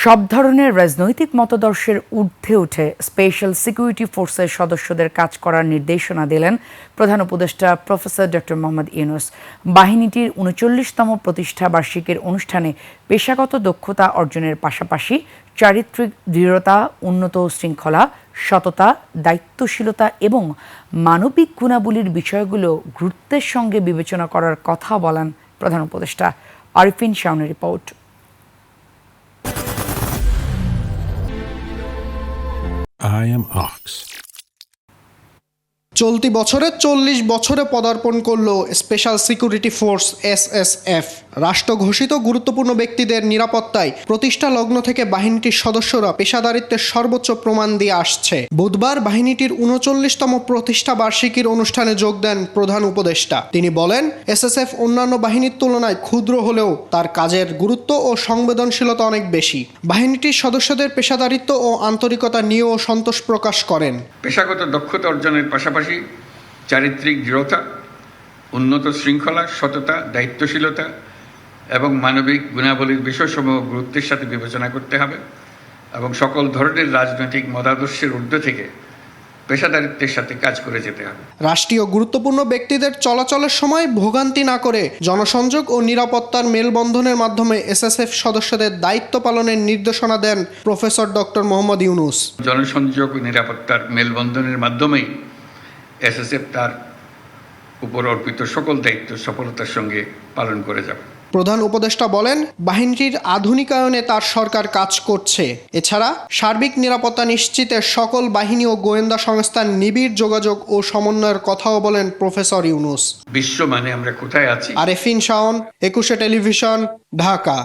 সব ধরনের রাজনৈতিক মতাদর্শের ঊর্ধ্বে উঠে স্পেশাল সিকিউরিটি ফোর্সের সদস্যদের কাজ করার নির্দেশনা দিলেন প্রধান উপদেষ্টা প্রফেসর ডক্টর মোহাম্মদ ইউনূস। বাহিনীটির ৩৯তম প্রতিষ্ঠা বার্ষিকীর অনুষ্ঠানে পেশাগত দক্ষতা অর্জনের পাশাপাশি চারিত্রিক দৃঢ়তা, উন্নত শৃঙ্খলা, সততা, দায়িত্বশীলতা এবং মানবিক গুণাবলীর বিষয়গুলো গুরুত্বের সঙ্গে বিবেচনা করার কথা বলেন প্রধান উপদেষ্টা। আরিফিন শাওনের রিপোর্ট। I am Ox. চলতি বছরে ৪০ বছরে পদার্পণ করল স্পেশাল সিকিউরিটি ফোর্স SSF। রাষ্ট্র ঘোষিত গুরুত্বপূর্ণ ব্যক্তিদের নিরাপত্তায় প্রতিষ্ঠা লগ্ন থেকে বাহিনীটির সদস্যরা পেশাদারিত্বের সর্বোচ্চ প্রমাণ দিয়ে আসছে। বুধবার বাহিনীটির ৩৯তম প্রতিষ্ঠা বার্ষিকীর অনুষ্ঠানে যোগ দেন প্রধান উপদেষ্টা। তিনি বলেন, SSF অন্যান্য বাহিনীর তুলনায় ক্ষুদ্র হলেও তার কাজের গুরুত্ব ও সংবেদনশীলতা অনেক বেশি। বাহিনীটির সদস্যদের পেশাদারিত্ব ও আন্তরিকতা নিয়েও সন্তোষ প্রকাশ করেন। পেশাগত দক্ষতা অর্জনের পাশাপাশি চারিত্রিক দৃঢ়তা, উন্নত শৃঙ্খলা, সততা, দায়িত্বশীলতা এবং মানবিক গুণাবলীর বিষয়সমূহ গুরুত্বের সাথে বিবেচনা করতে হবে এবং সকল ধরনের রাজনৈতিক মতাদর্শের ঊর্ধ্বে থেকে পেশাদারিত্বের সাথে কাজ করে যেতে হবে। রাষ্ট্রীয় গুরুত্বপূর্ণ ব্যক্তিদের চলাচলের সময় ভোগান্তি না করে জনসংযোগ ও নিরাপত্তার মেলবন্ধনের মাধ্যমে SSF সদস্যদের দায়িত্ব পালনের নির্দেশনা দেন প্রফেসর ডক্টর মোহাম্মদ ইউনূস। জনসংযোগ ও নিরাপত্তার মেলবন্ধনের মাধ্যমেই SSF তার উপর অর্পিত সকল দায়িত্ব সফলতার সঙ্গে পালন করে যাবে। প্রধান উপদেষ্টা বলেন, বাহিনীটির আধুনিকায়নে তার সরকার কাজ করছে। এছাড়া সার্বিক নিরাপত্তা নিশ্চিতে সকল বাহিনী ও গোয়েন্দা সংস্থার নিবিড় যোগাযোগ ও সমন্বয়ের কথাও বলেন প্রফেসর ইউনূস। বিশ্ব মানে আমরা কোথায় আছি। আরিফিন শাওন, ২১শে টেলিভিশন, ঢাকা।